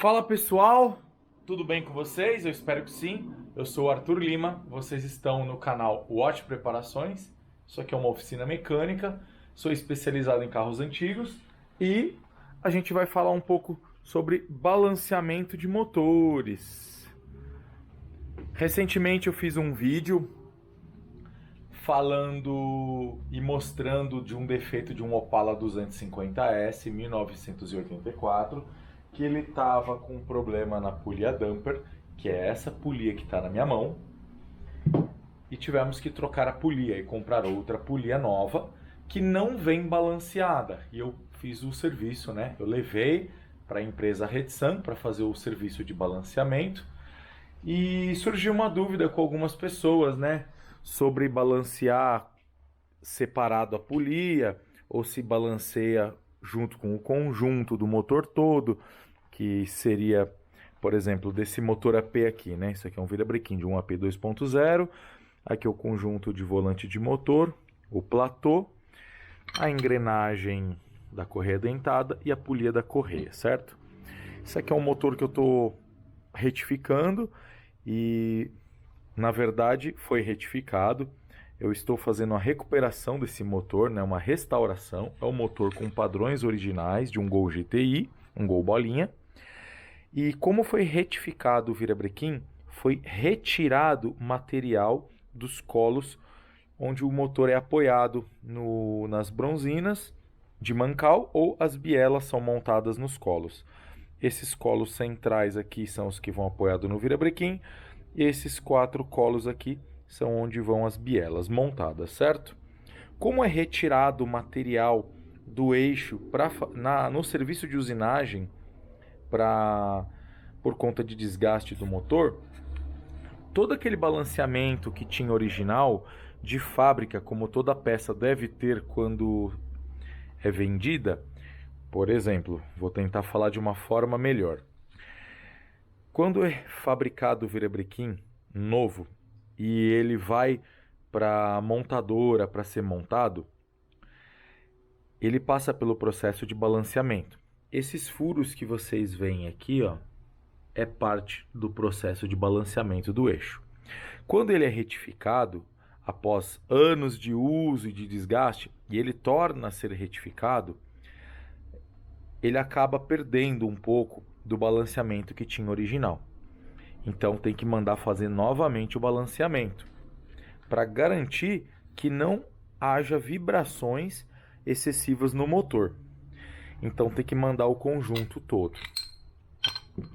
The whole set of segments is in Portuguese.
Fala pessoal, tudo bem com vocês? Eu espero que sim. Eu sou o Arthur Lima, vocês estão no canal Watch Preparações. Isso aqui é uma oficina mecânica, sou especializado em carros antigos e a gente vai falar um pouco sobre balanceamento de motores. Recentemente eu fiz um vídeo falando e mostrando de um defeito de um Opala 250S 1984, que ele estava com um problema na polia damper, que é essa polia que está na minha mão, e tivemos que trocar a polia e comprar outra polia nova que não vem balanceada. E eu fiz o serviço, né? Eu levei para a empresa Redsun para fazer o serviço de balanceamento e surgiu uma dúvida com algumas pessoas, né? Sobre balancear separado a polia ou se balanceia junto com o conjunto do motor todo, que seria, por exemplo, desse motor AP aqui, né? Isso aqui é um virabrequim de um AP 2.0. Aqui é o conjunto de volante de motor, o platô, a engrenagem da correia dentada e a polia da correia, certo? Isso aqui é um motor que eu estou retificando e, na verdade, foi retificado. Eu estou fazendo a recuperação desse motor, né, uma restauração. É um motor com padrões originais de um Gol GTI, um Gol bolinha. E como foi retificado o virabrequim, foi retirado material dos colos onde o motor é apoiado nas bronzinas de mancal ou as bielas são montadas nos colos. Esses colos centrais aqui são os que vão apoiado no virabrequim. E esses 4 colos aqui são onde vão as bielas montadas, certo? Como é retirado o material do eixo no serviço de usinagem por conta de desgaste do motor, todo aquele balanceamento que tinha original de fábrica, como toda peça deve ter quando é vendida, por exemplo, vou tentar falar de uma forma melhor. Quando é fabricado o virabrequim novo e ele vai para a montadora para ser montado, ele passa pelo processo de balanceamento. Esses furos que vocês veem aqui, ó, é parte do processo de balanceamento do eixo. Quando ele é retificado, após anos de uso e de desgaste, e ele torna a ser retificado, ele acaba perdendo um pouco do balanceamento que tinha original. Então tem que mandar fazer novamente o balanceamento para garantir que não haja vibrações excessivas no motor. Então tem que mandar o conjunto todo.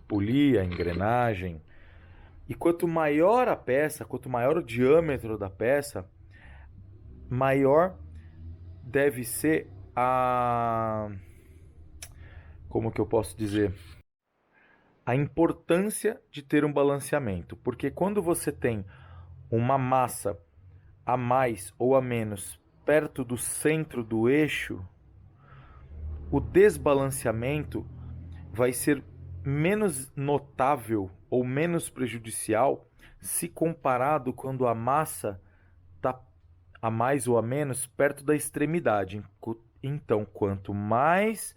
Polia, engrenagem. E quanto maior a peça, quanto maior o diâmetro da peça, maior deve ser como que eu posso dizer? A importância de ter um balanceamento. Porque quando você tem uma massa a mais ou a menos perto do centro do eixo, o desbalanceamento vai ser menos notável ou menos prejudicial se comparado quando a massa está a mais ou a menos perto da extremidade. Então, quanto mais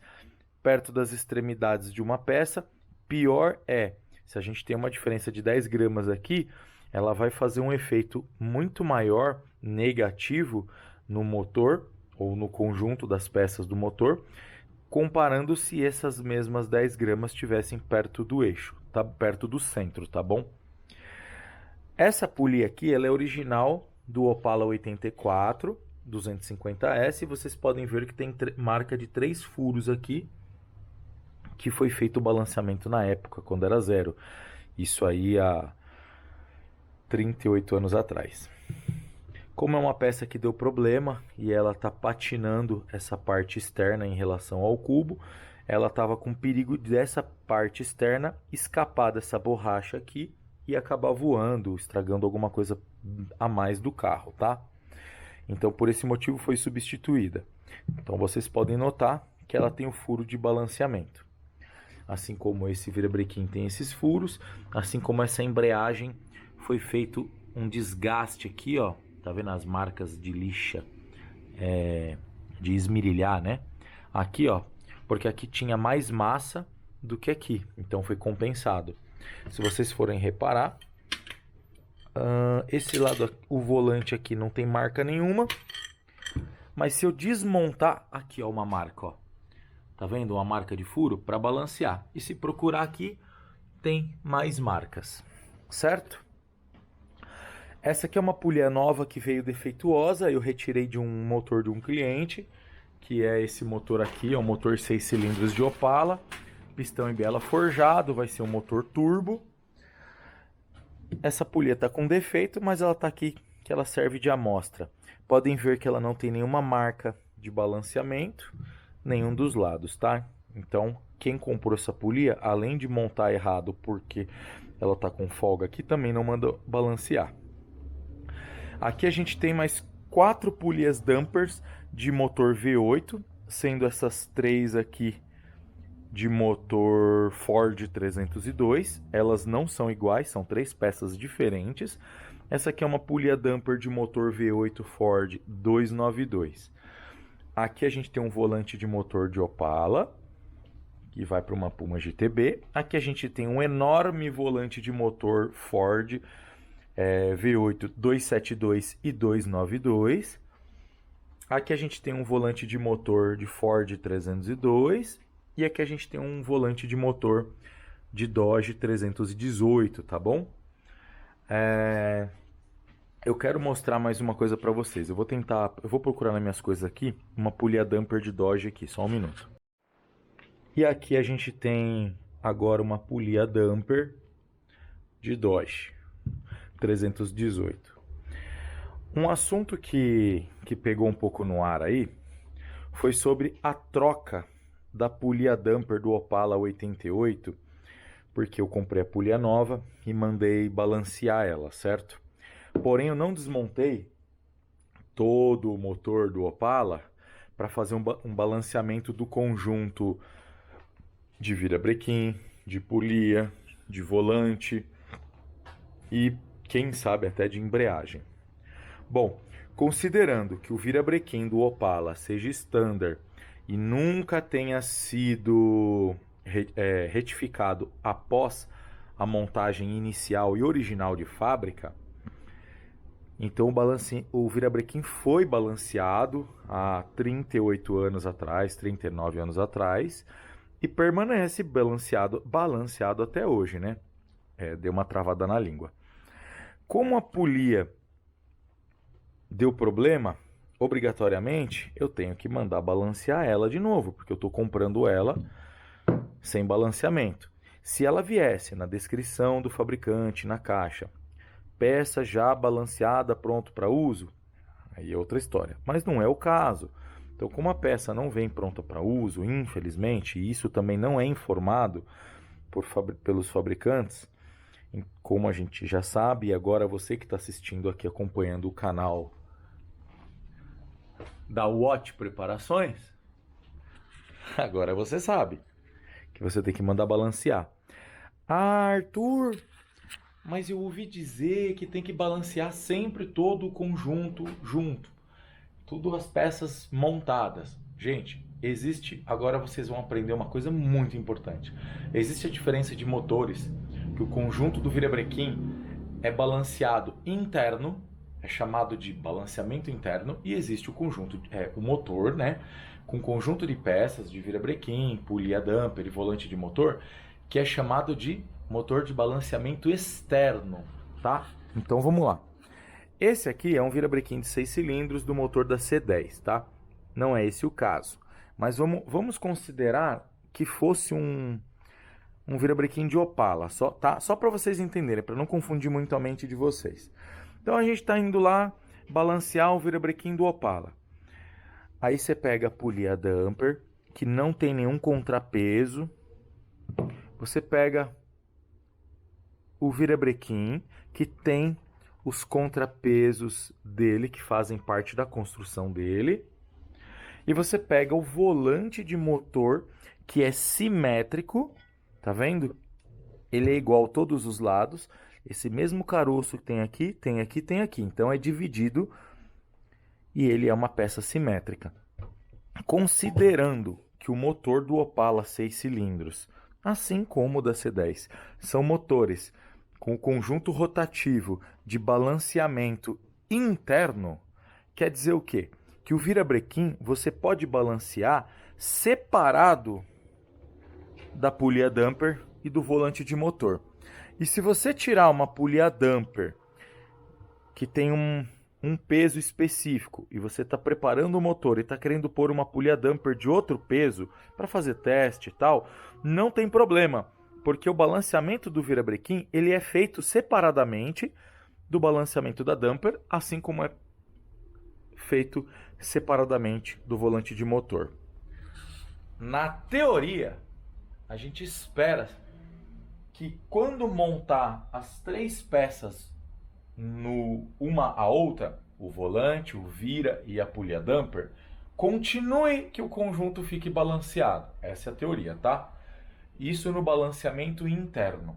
perto das extremidades de uma peça, pior é. Se a gente tem uma diferença de 10 gramas aqui, ela vai fazer um efeito muito maior, negativo, no motor ou no conjunto das peças do motor, comparando se essas mesmas 10 gramas estivessem perto do eixo, tá? Perto do centro, tá bom? Essa polia aqui, ela é original do Opala 84 250S, e vocês podem ver que tem marca de 3 furos aqui, que foi feito o balanceamento na época, quando era zero. Isso aí há 38 anos atrás. Como é uma peça que deu problema e ela está patinando essa parte externa em relação ao cubo, ela estava com perigo dessa parte externa escapar dessa borracha aqui e acabar voando, estragando alguma coisa a mais do carro, tá? Então, por esse motivo foi substituída. Então, vocês podem notar que ela tem o furo de balanceamento. Assim como esse virabrequim tem esses furos, assim como essa embreagem, foi feito um desgaste aqui, ó. Tá vendo as marcas de lixa, de esmerilhar, né? Aqui, ó, porque aqui tinha mais massa do que aqui. Então foi compensado. Se vocês forem reparar, esse lado, o volante aqui não tem marca nenhuma. Mas se eu desmontar, aqui ó, uma marca, ó. Tá vendo? Uma marca de furo para balancear. E se procurar aqui, tem mais marcas, certo? Essa aqui é uma polea nova que veio defeituosa. Eu retirei de um motor de um cliente, que é esse motor aqui, é um motor 6 cilindros de Opala. Pistão em biela forjado, vai ser um motor turbo. Essa polea tá com defeito, mas ela tá aqui que ela serve de amostra. Podem ver que ela não tem nenhuma marca de balanceamento, nenhum dos lados, tá? Então, quem comprou essa polea, além de montar errado porque ela tá com folga aqui, também não manda balancear. Aqui a gente tem mais 4 polias dampers de motor V8, sendo essas 3 aqui de motor Ford 302. Elas não são iguais, são 3 peças diferentes. Essa aqui é uma polia damper de motor V8 Ford 292. Aqui a gente tem um volante de motor de Opala, que vai para uma Puma GTB. Aqui a gente tem um enorme volante de motor Ford V8 272 e 292. Aqui a gente tem um volante de motor de Ford 302. E aqui a gente tem um volante de motor de Dodge 318, tá bom? Eu quero mostrar mais uma coisa para vocês. Eu vou procurar nas minhas coisas aqui uma polia damper de Dodge aqui, só um minuto. E aqui a gente tem agora uma polia damper de Dodge 318. Um assunto que pegou um pouco no ar aí foi sobre a troca da polia damper do Opala 88, porque eu comprei a polia nova e mandei balancear ela, certo? Porém, eu não desmontei todo o motor do Opala para fazer um balanceamento do conjunto de virabrequim, de polia, de volante e, quem sabe, até de embreagem. Bom, considerando que o virabrequim do Opala seja standard e nunca tenha sido retificado após a montagem inicial e original de fábrica, então o virabrequim foi balanceado há 38 anos atrás, 39 anos atrás, e permanece balanceado até hoje, né? Deu uma travada na língua. Como a polia deu problema, obrigatoriamente eu tenho que mandar balancear ela de novo, porque eu estou comprando ela sem balanceamento. Se ela viesse na descrição do fabricante, na caixa, peça já balanceada, pronto para uso, aí é outra história. Mas não é o caso. Então, como a peça não vem pronta para uso, infelizmente, e isso também não é informado pelos fabricantes, como a gente já sabe, e agora você que está assistindo aqui, acompanhando o canal da Watch Preparações, agora você sabe que você tem que mandar balancear. Ah, Arthur, mas eu ouvi dizer que tem que balancear sempre todo o conjunto junto. Tudo as peças montadas. Gente, agora vocês vão aprender uma coisa muito importante. Existe a diferença de motores, que o conjunto do virabrequim é balanceado interno, é chamado de balanceamento interno, e existe o conjunto, o motor, né, com conjunto de peças de virabrequim, polia damper e volante de motor, que é chamado de motor de balanceamento externo, tá? Então vamos lá. Esse aqui é um virabrequim de 6 cilindros do motor da C10, tá? Não é esse o caso. Mas vamos considerar que fosse um virabrequim de Opala, tá? Só para vocês entenderem, para não confundir muito a mente de vocês. Então a gente está indo lá balancear o virabrequim do Opala. Aí você pega a polia damper, que não tem nenhum contrapeso. Você pega o virabrequim, que tem os contrapesos dele, que fazem parte da construção dele. E você pega o volante de motor, que é simétrico, tá vendo? Ele é igual a todos os lados. Esse mesmo caroço que tem aqui, tem aqui, tem aqui. Então é dividido e ele é uma peça simétrica. Considerando que o motor do Opala 6 cilindros assim como o da C10. São motores com o conjunto rotativo de balanceamento interno. Quer dizer o quê? Que o virabrequim você pode balancear separado da polia damper e do volante de motor. E se você tirar uma polia damper que tem um peso específico e você está preparando o motor e está querendo pôr uma polia damper de outro peso para fazer teste e tal, não tem problema, porque o balanceamento do virabrequim ele é feito separadamente do balanceamento da damper, assim como é feito separadamente do volante de motor. Na teoria, a gente espera que quando montar as três peças uma a outra, o volante, o vira e a polia damper, continue que o conjunto fique balanceado. Essa é a teoria, tá? Isso no balanceamento interno.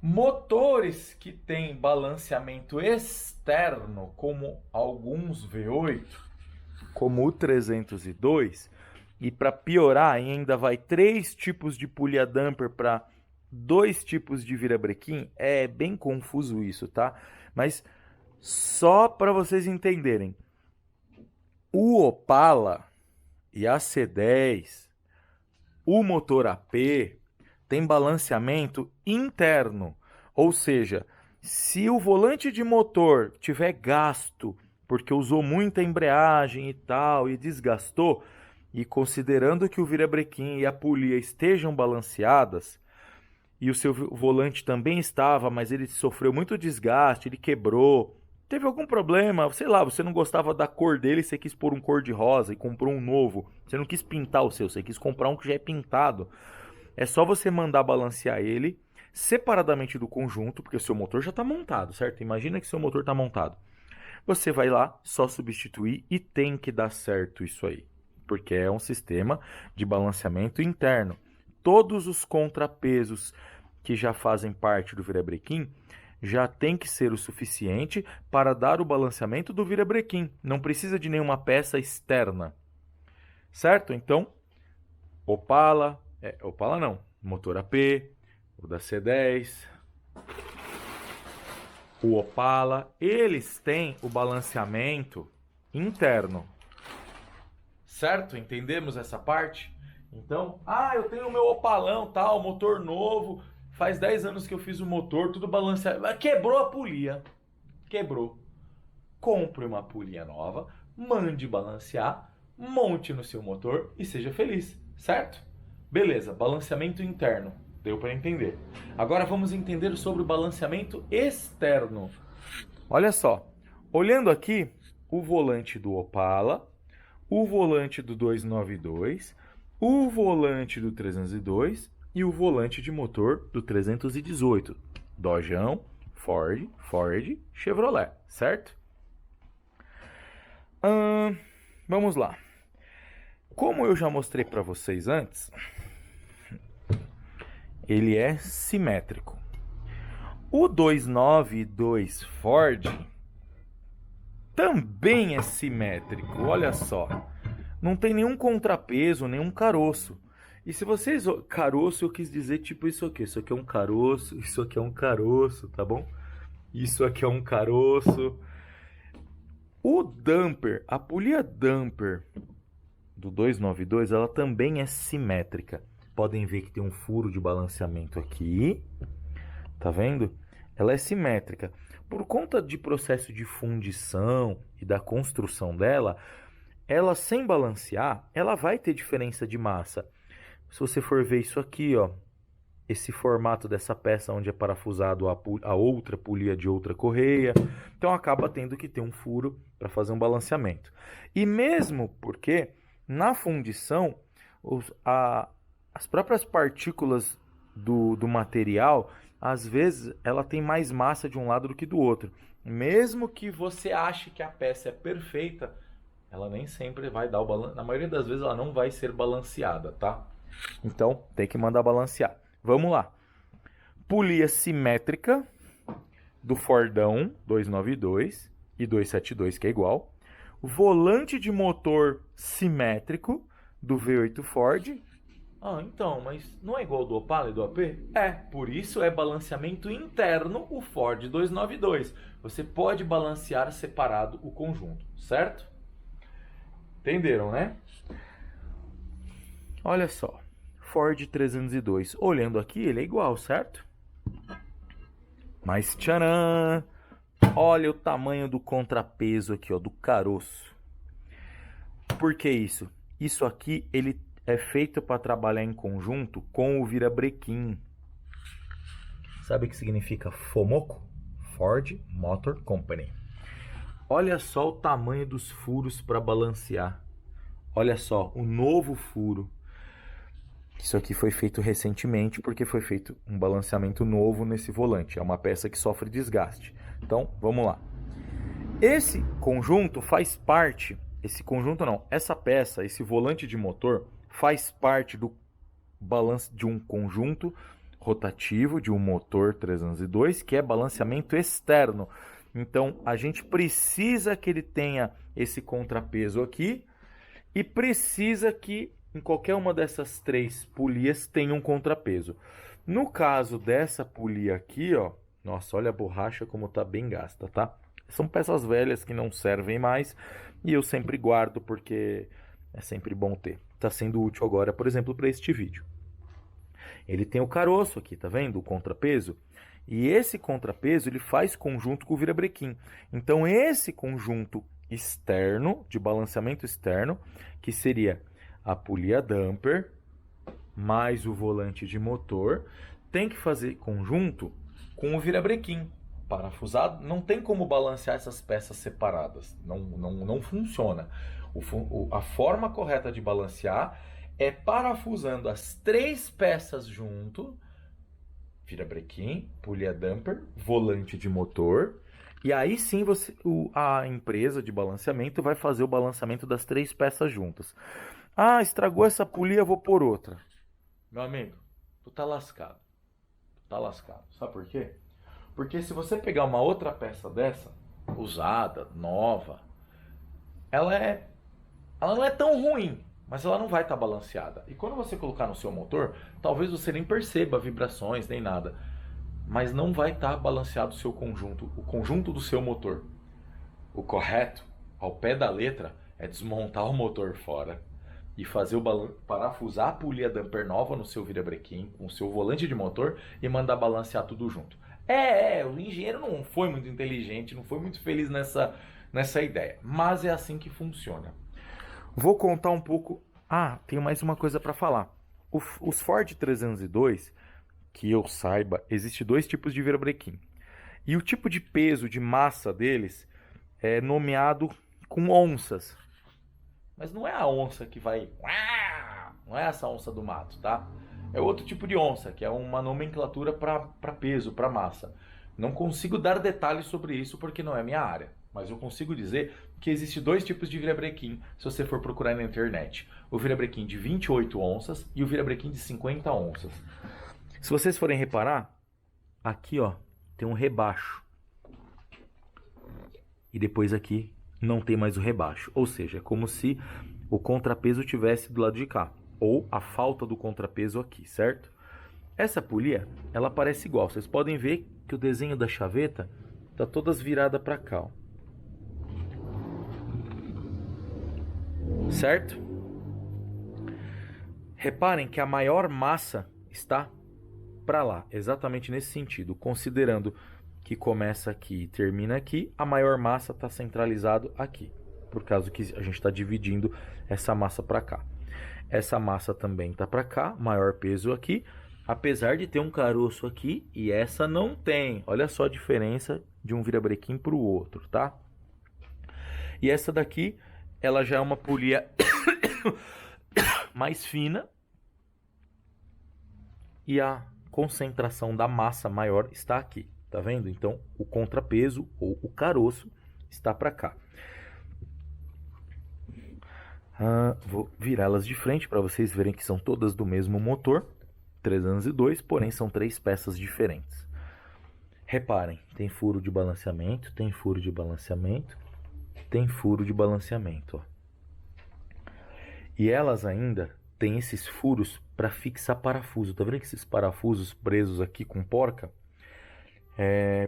Motores que têm balanceamento externo, como alguns V8, como o 302, e para piorar ainda vai 3 tipos de polia damper para 2 tipos de virabrequim, é bem confuso isso, tá? Mas só para vocês entenderem, o Opala e a C10, o motor AP, tem balanceamento interno, ou seja, se o volante de motor tiver gasto porque usou muita embreagem e tal e desgastou, e considerando que o virabrequim e a polia estejam balanceadas, e o seu volante também estava, mas ele sofreu muito desgaste, ele quebrou, teve algum problema, sei lá, você não gostava da cor dele, você quis pôr um cor de rosa e comprou um novo, você não quis pintar o seu, você quis comprar um que já é pintado, é só você mandar balancear ele separadamente do conjunto, porque o seu motor já está montado, certo? Imagina que seu motor está montado. Você vai lá, só substituir e tem que dar certo isso aí, porque é um sistema de balanceamento interno. Todos os contrapesos que já fazem parte do virabrequim já tem que ser o suficiente para dar o balanceamento do virabrequim. Não precisa de nenhuma peça externa, certo? Então, Opala não, motor AP, o da C10, o Opala, eles têm o balanceamento interno, certo? Entendemos essa parte? Então, eu tenho o meu Opalão, tal, motor novo, faz 10 anos que eu fiz o motor, tudo balanceado, mas quebrou a polia, quebrou. Compre uma polia nova, mande balancear, monte no seu motor e seja feliz, certo? Beleza, balanceamento interno, deu para entender. Agora vamos entender sobre o balanceamento externo. Olha só, olhando aqui, o volante do Opala, o volante do 292, o volante do 302 e o volante de motor do 318. Dodgeão, Ford, Chevrolet, certo? Vamos lá. Como eu já mostrei para vocês antes, ele é simétrico. O 292 Ford também é simétrico, olha só. Não tem nenhum contrapeso, nenhum caroço. E se vocês... Caroço eu quis dizer tipo isso aqui. Isso aqui é um caroço, isso aqui é um caroço, tá bom? Isso aqui é um caroço. O damper, a polia damper do 292, ela também é simétrica. Podem ver que tem um furo de balanceamento aqui. Tá vendo? Ela é simétrica. Por conta de processo de fundição e da construção dela, ela sem balancear, ela vai ter diferença de massa. Se você for ver isso aqui, ó, esse formato dessa peça onde é parafusado a outra polia de outra correia, então acaba tendo que ter um furo para fazer um balanceamento. E mesmo porque na fundição, as próprias partículas do material, às vezes ela tem mais massa de um lado do que do outro. Mesmo que você ache que a peça é perfeita, ela nem sempre vai dar o balanço. Na maioria das vezes ela não vai ser balanceada, tá? Então tem que mandar balancear. Vamos lá. Polia simétrica do Fordão 292 e 272, que é igual. Volante de motor simétrico do V8 Ford. Ah, então, mas não é igual ao do Opala e do AP? É, por isso é balanceamento interno o Ford 292. Você pode balancear separado o conjunto, certo? Entenderam, né? Olha só, Ford 302. Olhando aqui, ele é igual, certo? Mas tcharam! Olha o tamanho do contrapeso aqui, ó, do caroço. Por que isso? Isso aqui, ele é feito para trabalhar em conjunto com o virabrequim. Sabe o que significa FOMOCO? Ford Motor Company. Olha só o tamanho dos furos para balancear. Olha só, o novo furo. Isso aqui foi feito recentemente porque foi feito um balanceamento novo nesse volante. É uma peça que sofre desgaste. Então, vamos lá. Esse conjunto faz parte, essa peça, esse volante de motor faz parte do balanço de um conjunto rotativo de um motor 302, que é balanceamento externo. Então, a gente precisa que ele tenha esse contrapeso aqui e precisa que em qualquer uma dessas três polias tenha um contrapeso. No caso dessa polia aqui, ó, nossa, olha a borracha como tá bem gasta, tá? São peças velhas que não servem mais e eu sempre guardo porque é sempre bom ter. Tá sendo útil agora, por exemplo, para este vídeo. Ele tem o caroço aqui, tá vendo? O contrapeso. E esse contrapeso ele faz conjunto com o virabrequim. Então esse conjunto externo, de balanceamento externo, que seria a polia damper mais o volante de motor, tem que fazer conjunto com o virabrequim. Parafusado, não tem como balancear essas peças separadas. Não funciona. A forma correta de balancear é parafusando as três peças junto, virabrequim, polia damper, volante de motor, e aí sim a empresa de balanceamento vai fazer o balanceamento das três peças juntas. Ah, estragou essa polia, vou pôr outra. Meu amigo, tu tá lascado. Tu tá lascado. Sabe por quê? Porque se você pegar uma outra peça dessa, usada, nova, ela não é tão ruim, mas ela não vai estar balanceada. E quando você colocar no seu motor, talvez você nem perceba vibrações nem nada, mas não vai estar balanceado o seu conjunto, o conjunto do seu motor. O correto, ao pé da letra, é desmontar o motor fora e fazer parafusar a polia damper nova no seu virabrequim, com o seu volante de motor e mandar balancear tudo junto. O engenheiro não foi muito inteligente, não foi muito feliz nessa ideia, mas é assim que funciona. Vou contar um pouco. Ah, tenho mais uma coisa para falar. Os Ford 302, que eu saiba, existe dois tipos de virabrequim. E o tipo de peso, de massa deles é nomeado com onças. Mas não é a onça que vai... Não é essa onça do mato, tá? É outro tipo de onça, que é uma nomenclatura para peso, para massa. Não consigo dar detalhes sobre isso porque não é minha área. Mas eu consigo dizer que existe dois tipos de virabrequim se você for procurar na internet. O virabrequim de 28 onças e o virabrequim de 50 onças. Se vocês forem reparar, aqui ó, tem um rebaixo. E depois aqui não tem mais o rebaixo. Ou seja, é como se o contrapeso tivesse do lado de cá. Ou a falta do contrapeso aqui, certo? Essa polia, ela parece igual. Vocês podem ver que o desenho da chaveta tá todas virada para cá, ó. Certo? Reparem que a maior massa está para lá, exatamente nesse sentido, considerando que começa aqui e termina aqui, a maior massa está centralizado aqui, por causa que a gente está dividindo essa massa para cá. Essa massa também está para cá, maior peso aqui, apesar de ter um caroço aqui e essa não tem. Olha só a diferença de um virabrequim para o outro, tá? E essa daqui, ela já é uma polia mais fina e a concentração da massa maior está aqui, tá vendo? Então, o contrapeso ou o caroço está para cá. Vou virá-las de frente para vocês verem que são todas do mesmo motor, 302, porém são três peças diferentes. Reparem, tem furo de balanceamento, tem furo de balanceamento, tem furo de balanceamento, ó. E elas ainda têm esses furos para fixar parafuso. Tá vendo que esses parafusos presos aqui com porca?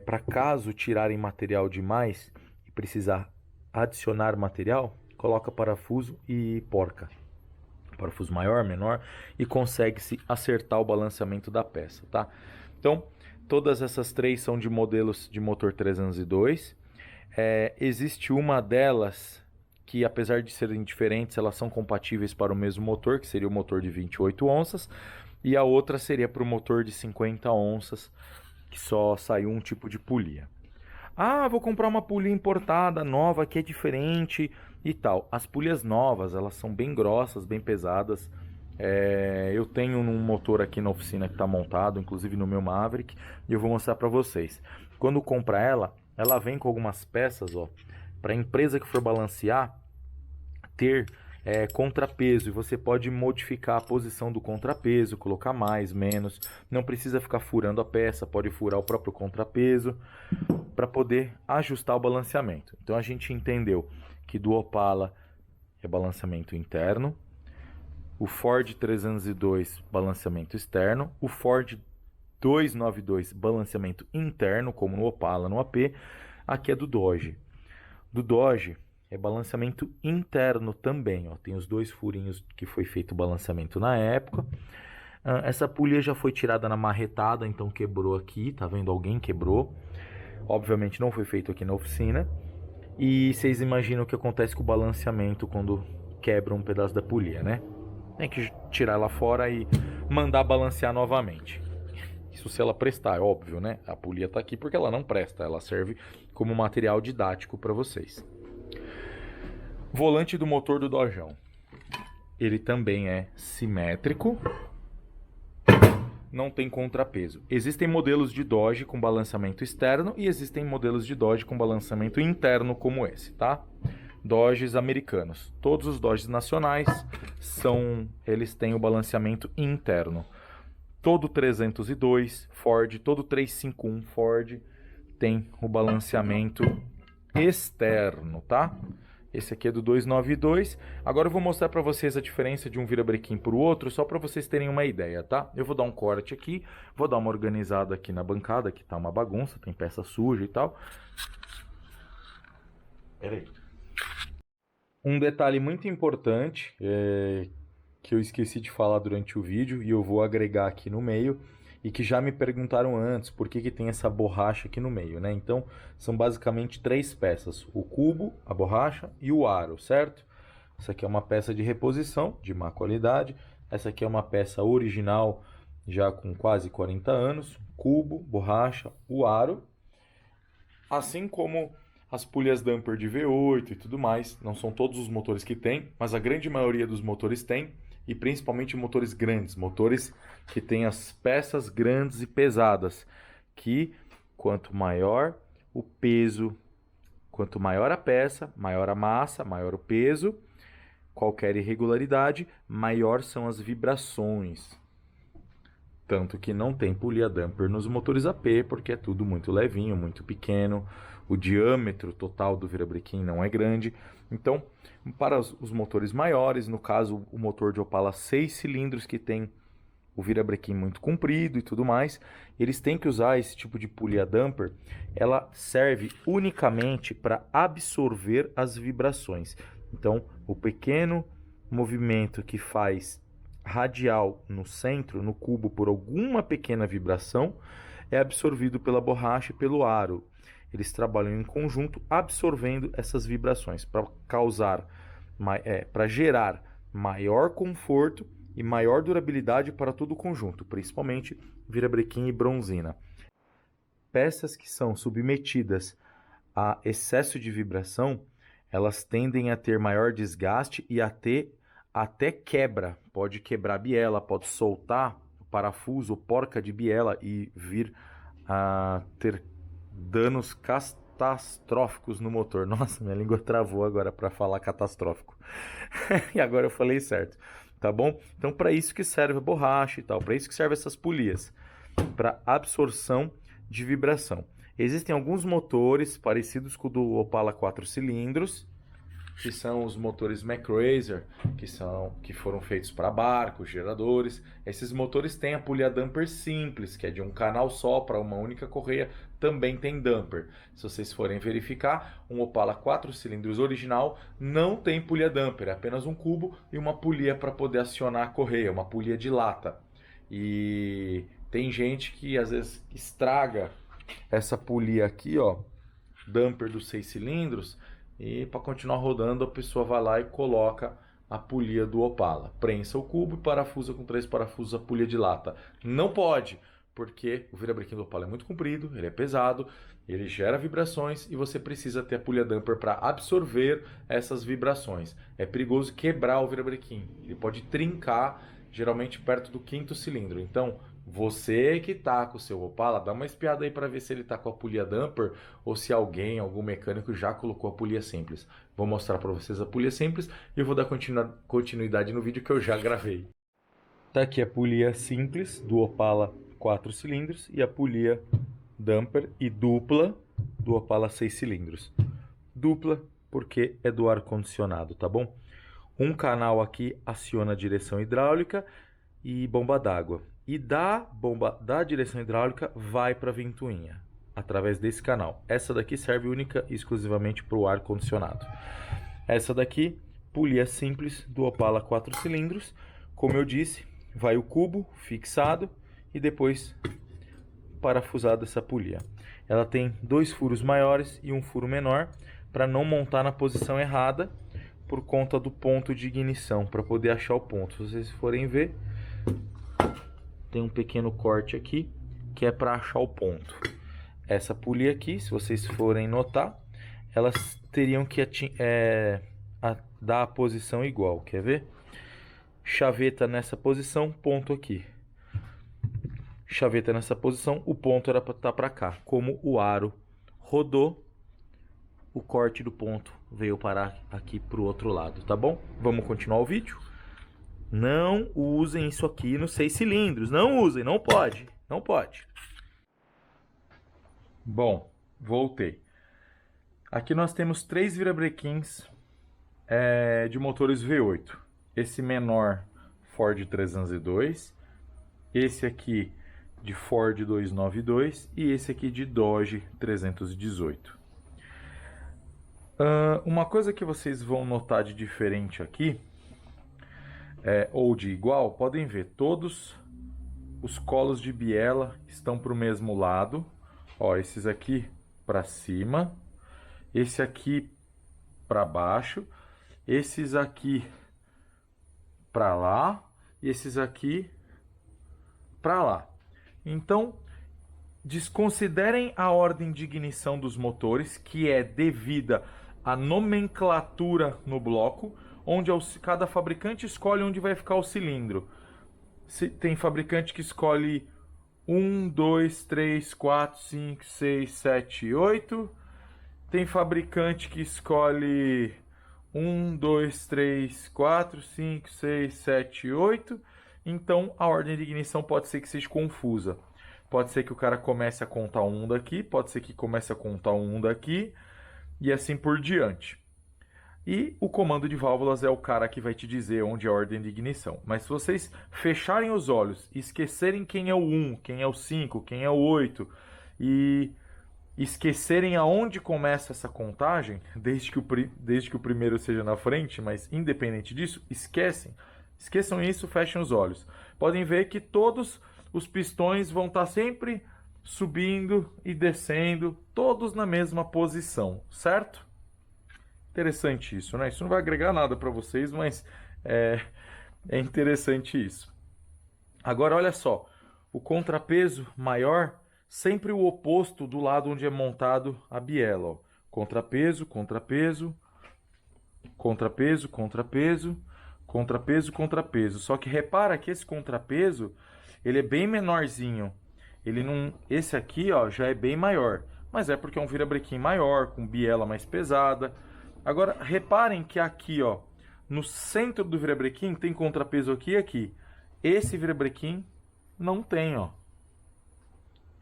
Para caso tirarem material demais e precisar adicionar material, coloca parafuso e porca. Parafuso maior, menor, e consegue-se acertar o balanceamento da peça, tá? Então, todas essas três são de modelos de motor 302. Existe uma delas que, apesar de serem diferentes, elas são compatíveis para o mesmo motor, que seria o motor de 28 onças, e a outra seria para o motor de 50 onças, que só saiu um tipo de polia. Ah, vou comprar uma polia importada, nova, que é diferente e tal. As polias novas, elas são bem grossas, bem pesadas. Eu tenho um motor aqui na oficina que está montado, inclusive no meu Maverick, e eu vou mostrar para vocês. Quando compra ela vem com algumas peças, ó, para a empresa que for balancear ter contrapeso, e você pode modificar a posição do contrapeso, colocar mais, menos. Não precisa ficar furando a peça, pode furar o próprio contrapeso para poder ajustar o balanceamento. Então a gente entendeu que do Opala é balanceamento interno, o Ford 302 balanceamento externo, o Ford 292 balanceamento interno, como no Opala, no AP. Aqui é do Dodge. Do Dodge é balanceamento interno também, ó. Tem os dois furinhos que foi feito o balanceamento na época. Essa polia já foi tirada na marretada, então quebrou aqui, tá vendo? Alguém quebrou. Obviamente não foi feito aqui na oficina. E vocês imaginam o que acontece com o balanceamento quando quebra um pedaço da polia, né? Tem que tirar ela fora e mandar balancear novamente. Isso se ela prestar, é óbvio, né? A polia tá aqui porque ela não presta, ela serve como material didático para vocês. Volante do motor do Dojão. Ele também é simétrico. Não tem contrapeso. Existem modelos de Dodge com balanceamento externo e existem modelos de Dodge com balanceamento interno como esse, tá? Dodges americanos. Todos os Dodges nacionais eles têm o balanceamento interno. Todo 302 Ford, todo 351 Ford tem o balanceamento externo, tá? Esse aqui é do 292. Agora eu vou mostrar para vocês a diferença de um virabrequim para o outro, só para vocês terem uma ideia, tá? Eu vou dar um corte aqui, vou dar uma organizada aqui na bancada, que tá uma bagunça, tem peça suja e tal. Pera aí. Um detalhe muito importante, que eu esqueci de falar durante o vídeo e eu vou agregar aqui no meio, e que já me perguntaram antes por que tem essa borracha aqui no meio, né? Então, são basicamente três peças: o cubo, a borracha e o aro, certo? Essa aqui é uma peça de reposição, de má qualidade. Essa aqui é uma peça original, já com quase 40 anos. Cubo, borracha, o aro. Assim como as polias damper de V8 e tudo mais. Não são todos os motores que tem, mas a grande maioria dos motores tem. E principalmente motores grandes, motores que têm as peças grandes e pesadas, que quanto maior o peso, quanto maior a peça, maior a massa, maior o peso, qualquer irregularidade, maior são as vibrações. Tanto que não tem polia damper nos motores AP, porque é tudo muito levinho, muito pequeno. O diâmetro total do virabrequim não é grande. Então, para os motores maiores, no caso o motor de Opala 6 cilindros, que tem o virabrequim muito comprido e tudo mais, eles têm que usar esse tipo de polia damper. Ela serve unicamente para absorver as vibrações. Então, o pequeno movimento que faz radial no centro, no cubo, por alguma pequena vibração, é absorvido pela borracha e pelo aro. Eles trabalham em conjunto absorvendo essas vibrações para gerar maior conforto e maior durabilidade para todo o conjunto, principalmente virabrequim e bronzina. Peças que são submetidas a excesso de vibração, elas tendem a ter maior desgaste e a ter até quebra. Pode quebrar a biela, pode soltar o parafuso, porca de biela e vir a ter danos catastróficos no motor. Nossa, minha língua travou agora para falar catastrófico. E agora eu falei certo, tá bom? Então, para isso que serve a borracha e tal, para isso que servem essas polias, para absorção de vibração. Existem alguns motores parecidos com o do Opala 4 cilindros, que são os motores MacRacer, que foram feitos para barcos, geradores. Esses motores têm a polia damper simples, que é de um canal só para uma única correia, também tem damper. Se vocês forem verificar, um Opala 4 cilindros original não tem polia damper, é apenas um cubo e uma polia para poder acionar a correia, uma polia de lata. E tem gente que às vezes estraga essa polia aqui, ó, damper dos 6 cilindros, e para continuar rodando a pessoa vai lá e coloca a polia do Opala, prensa o cubo e parafusa com 3 parafusos a polia de lata. Não pode, porque o virabrequim do Opala é muito comprido, ele é pesado, ele gera vibrações e você precisa ter a polia damper para absorver essas vibrações. É perigoso quebrar o virabrequim, ele pode trincar, geralmente perto do 5º cilindro. Então, você que tá com o seu Opala, dá uma espiada aí para ver se ele tá com a polia damper ou se alguém, algum mecânico já colocou a polia simples. Vou mostrar para vocês a polia simples e eu vou dar continuidade no vídeo que eu já gravei. Tá aqui a polia simples do Opala 4 cilindros e a polia damper e dupla do Opala 6 cilindros. Dupla porque é do ar-condicionado, tá bom? Um canal aqui aciona a direção hidráulica e bomba d'água. E da direção hidráulica vai para a ventoinha, através desse canal. Essa daqui serve única e exclusivamente para o ar-condicionado. Essa daqui, polia simples do Opala 4 cilindros. Como eu disse, vai o cubo fixado e depois parafusado essa polia. Ela tem 2 furos maiores e um furo menor para não montar na posição errada por conta do ponto de ignição, para poder achar o ponto. Se vocês forem ver, tem um pequeno corte aqui que é para achar o ponto. Essa polia aqui, se vocês forem notar, elas teriam que dar a posição igual. Quer ver? Chaveta nessa posição, ponto aqui. Chaveta nessa posição, o ponto era para estar para cá. Como o aro rodou, o corte do ponto veio parar aqui para o outro lado, tá bom? Vamos continuar o vídeo. Não usem isso aqui nos 6 cilindros. Não usem, não pode. Não pode. Bom, voltei. Aqui nós temos 3 virabrequins de motores V8. Esse menor Ford 302. Esse aqui de Ford 292. E esse aqui de Dodge 318. Uma coisa que vocês vão notar de diferente aqui, ou de igual, podem ver, todos os colos de biela estão para o mesmo lado. Ó, esses aqui para cima, esse aqui para baixo, esses aqui para lá e esses aqui para lá. Então, desconsiderem a ordem de ignição dos motores, que é devida à nomenclatura no bloco, onde cada fabricante escolhe onde vai ficar o cilindro. Tem fabricante que escolhe 1, 2, 3, 4, 5, 6, 7, 8. Tem fabricante que escolhe 1, 2, 3, 4, 5, 6, 7, 8. Então a ordem de ignição pode ser que seja confusa. Pode ser que o cara comece a contar um daqui, pode ser que comece a contar um daqui, e assim por diante. E o comando de válvulas é o cara que vai te dizer onde é a ordem de ignição. Mas se vocês fecharem os olhos e esquecerem quem é o 1, quem é o 5, quem é o 8, e esquecerem aonde começa essa contagem, desde que o primeiro seja na frente, mas independente disso, esqueçam isso, fechem os olhos. Podem ver que todos os pistões vão estar sempre subindo e descendo, todos na mesma posição, certo? Interessante isso, né? Isso não vai agregar nada para vocês, mas é interessante isso. Agora, olha só, o contrapeso maior, sempre o oposto do lado onde é montado a biela. Ó. Contrapeso, contrapeso, contrapeso, contrapeso, contrapeso, contrapeso. Só que repara que esse contrapeso, ele é bem menorzinho. Esse aqui, ó, já é bem maior, mas é porque é um virabrequim maior, com biela mais pesada. Agora, reparem que aqui, ó, no centro do virabrequim tem contrapeso aqui e aqui. Esse virabrequim não tem, ó.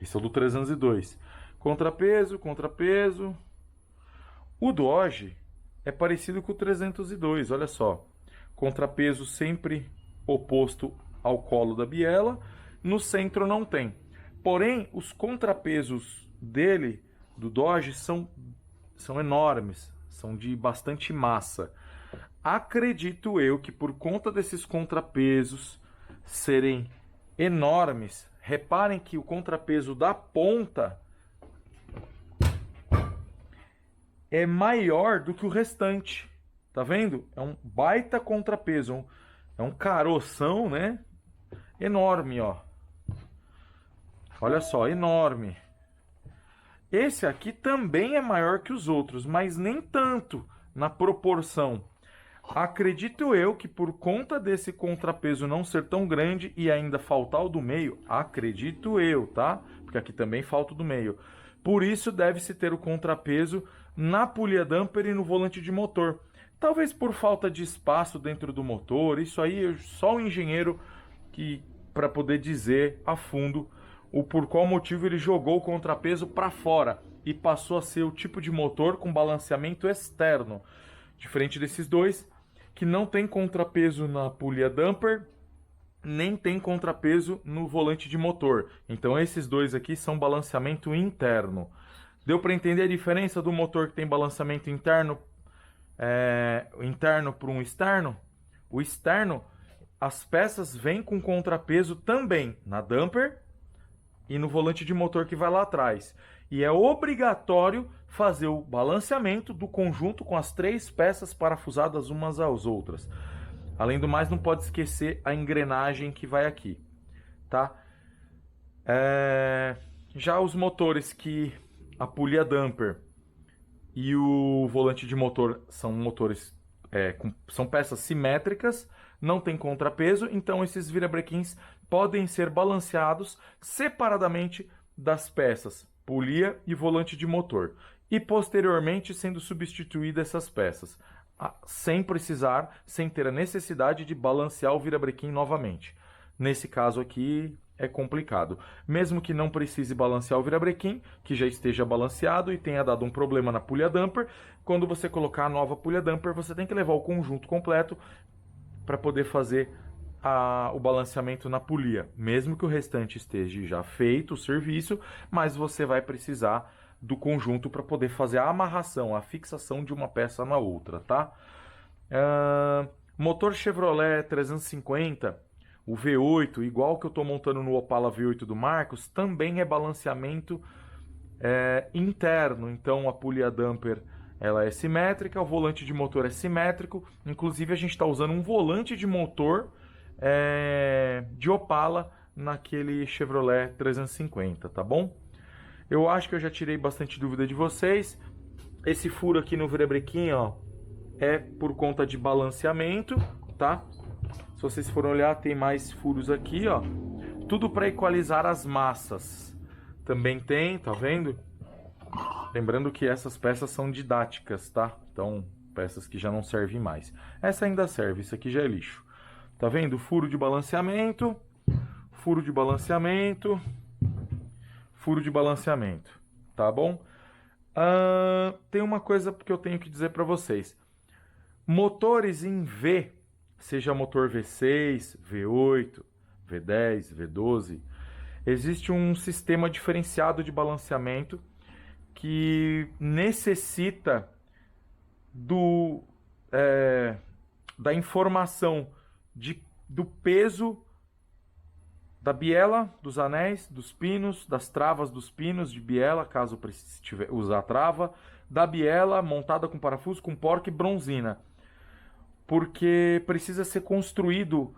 Esse é o do 302. Contrapeso, contrapeso. O Dodge, é parecido com o 302, olha só. Contrapeso sempre oposto ao colo da biela, no centro não tem. Porém, os contrapesos dele, do Doge, são enormes, são de bastante massa. Acredito eu que por conta desses contrapesos serem enormes, reparem que o contrapeso da ponta é maior do que o restante. Tá vendo? É um baita contrapeso, é um caroção, né? Enorme, ó. Olha só, enorme. Esse aqui também é maior que os outros, mas nem tanto na proporção. Acredito eu que por conta desse contrapeso não ser tão grande e ainda faltar o do meio, acredito eu, tá? Porque aqui também falta o do meio. Por isso deve-se ter o contrapeso na polia damper e no volante de motor. Talvez por falta de espaço dentro do motor, isso aí só o engenheiro que para poder dizer a fundo o por qual motivo ele jogou o contrapeso para fora e passou a ser o tipo de motor com balanceamento externo, diferente desses dois que não tem contrapeso na polia damper, nem tem contrapeso no volante de motor. Então esses dois aqui são balanceamento interno. Deu para entender a diferença do motor que tem balanceamento interno para um externo? O externo, as peças vêm com contrapeso também na damper e no volante de motor que vai lá atrás. E é obrigatório fazer o balanceamento do conjunto com as três peças parafusadas umas às outras. Além do mais, não pode esquecer a engrenagem que vai aqui, tá? Já os motores que a polia damper e o volante de motor são motores são peças simétricas, não tem contrapeso, então esses virabrequins podem ser balanceados separadamente das peças polia e volante de motor e posteriormente sendo substituídas essas peças, sem ter a necessidade de balancear o virabrequim novamente. Nesse caso aqui é complicado. Mesmo que não precise balancear o virabrequim, que já esteja balanceado e tenha dado um problema na polia damper, quando você colocar a nova polia damper, você tem que levar o conjunto completo para poder fazer o balanceamento na polia. Mesmo que o restante esteja já feito o serviço, mas você vai precisar do conjunto para poder fazer a amarração, a fixação de uma peça na outra, tá? Motor Chevrolet 350, o V8, igual que eu estou montando no Opala V8 do Marcos, também é balanceamento interno. Então a polia damper ela é simétrica, o volante de motor é simétrico. Inclusive a gente está usando um volante de motor de Opala naquele Chevrolet 350, tá bom? Eu acho que eu já tirei bastante dúvida de vocês. Esse furo aqui no virabrequim, ó, é por conta de balanceamento, tá? Se vocês forem olhar, tem mais furos aqui, ó. Tudo para equalizar as massas. Também tem, tá vendo? Lembrando que essas peças são didáticas, tá? Então, peças que já não servem mais. Essa ainda serve, isso aqui já é lixo. Tá vendo? Furo de balanceamento, furo de balanceamento, furo de balanceamento, tá bom? Tem uma coisa que eu tenho que dizer para vocês. Motores em V, seja motor V6, V8, V10, V12, existe um sistema diferenciado de balanceamento que necessita da informação do peso da biela, dos anéis, dos pinos, das travas dos pinos de biela, caso precise usar trava, da biela montada com parafuso, com porca e bronzina. Porque precisa ser construído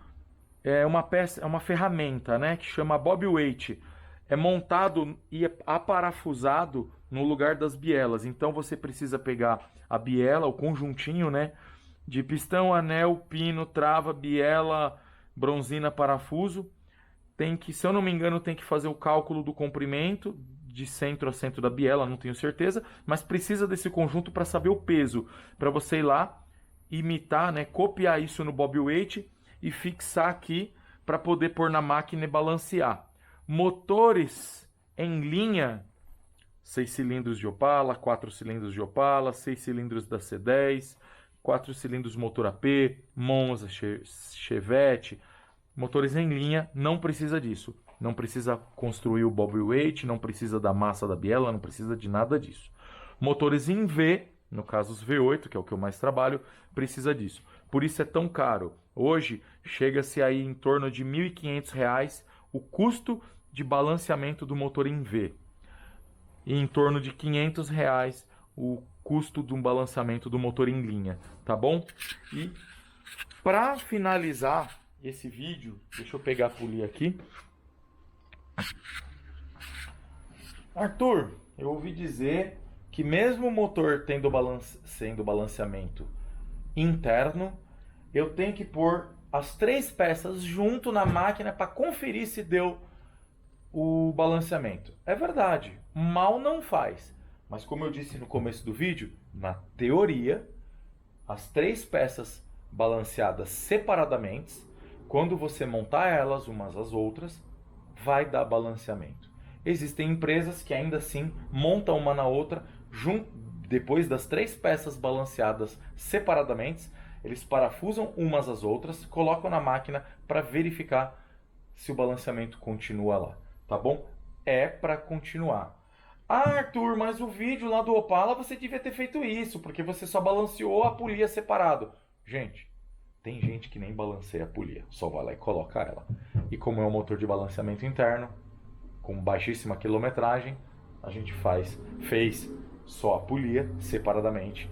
uma ferramenta, né, que chama bob weight. É montado e aparafusado no lugar das bielas. Então você precisa pegar a biela, o conjuntinho, né, de pistão, anel, pino, trava, biela, bronzina, parafuso. Se eu não me engano, tem que fazer o cálculo do comprimento de centro a centro da biela, não tenho certeza, mas precisa desse conjunto para saber o peso, para você ir lá, imitar, né, copiar isso no bob weight e fixar aqui para poder pôr na máquina e balancear. Motores em linha 6 cilindros de Opala, 4 cilindros de Opala, 6 cilindros da C10, 4 cilindros motor AP, Monza, Chevette, motores em linha, não precisa disso. Não precisa construir o bob weight, não precisa da massa da biela, não precisa de nada disso. Motores em V, no caso os V8, que é o que eu mais trabalho, precisa disso. Por isso é tão caro. Hoje chega-se aí em torno de R$ 1.500 o custo de balanceamento do motor em V. E em torno de R$ 500 o custo de um balanceamento do motor em linha, tá bom? E para finalizar esse vídeo, deixa eu pegar a polia aqui. Arthur, eu ouvi dizer que mesmo o motor sendo balanceamento interno, eu tenho que pôr as 3 peças junto na máquina para conferir se deu o balanceamento. É verdade, mal não faz. Mas como eu disse no começo do vídeo, na teoria, as 3 peças balanceadas separadamente, quando você montar elas umas às outras, vai dar balanceamento. Existem empresas que ainda assim montam uma na outra, depois das 3 peças balanceadas separadamente, eles parafusam umas às outras, colocam na máquina para verificar se o balanceamento continua lá, tá bom? É para continuar. Ah, Arthur, mas o vídeo lá do Opala você devia ter feito isso, porque você só balanceou a polia separado. Gente, tem gente que nem balanceia a polia, só vai lá e coloca ela. E como é um motor de balanceamento interno, com baixíssima quilometragem, a gente fez só a polia separadamente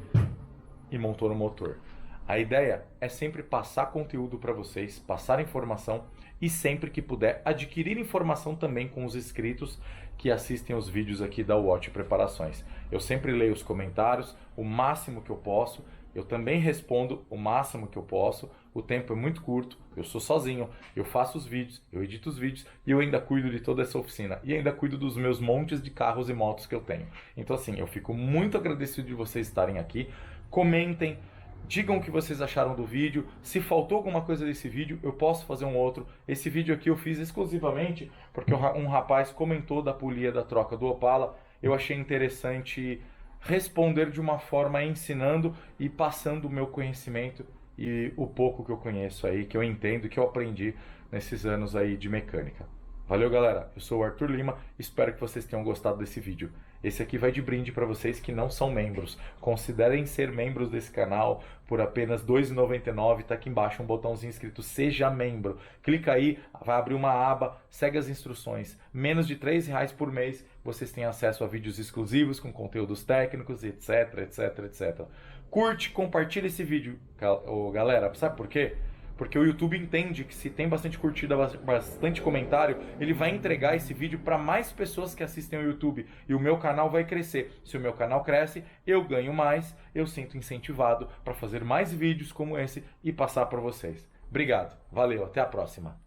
e montou no motor. A ideia é sempre passar conteúdo para vocês, passar informação e sempre que puder adquirir informação também com os inscritos que assistem os vídeos aqui da Watch Preparações. Eu sempre leio os comentários o máximo que eu posso, eu também respondo o máximo que eu posso, o tempo é muito curto, eu sou sozinho, eu faço os vídeos, eu edito os vídeos e eu ainda cuido de toda essa oficina e ainda cuido dos meus montes de carros e motos que eu tenho. Então assim, eu fico muito agradecido de vocês estarem aqui, comentem, digam o que vocês acharam do vídeo. Se faltou alguma coisa desse vídeo, eu posso fazer um outro. Esse vídeo aqui eu fiz exclusivamente porque um rapaz comentou da polia da troca do Opala. Eu achei interessante responder de uma forma ensinando e passando o meu conhecimento e o pouco que eu conheço aí, que eu entendo, que eu aprendi nesses anos aí de mecânica. Valeu, galera. Eu sou o Arthur Lima, espero que vocês tenham gostado desse vídeo. Esse aqui vai de brinde para vocês que não são membros. Considerem ser membros desse canal por apenas R$ 2,99. Tá aqui embaixo um botãozinho escrito Seja Membro. Clica aí, vai abrir uma aba, segue as instruções. Menos de R$ 3 por mês, vocês têm acesso a vídeos exclusivos com conteúdos técnicos, etc, etc, etc. Curte, compartilha esse vídeo, galera. Sabe por quê? Porque o YouTube entende que se tem bastante curtida, bastante comentário, ele vai entregar esse vídeo para mais pessoas que assistem ao YouTube. E o meu canal vai crescer. Se o meu canal cresce, eu ganho mais, eu sinto incentivado para fazer mais vídeos como esse e passar para vocês. Obrigado, valeu, até a próxima.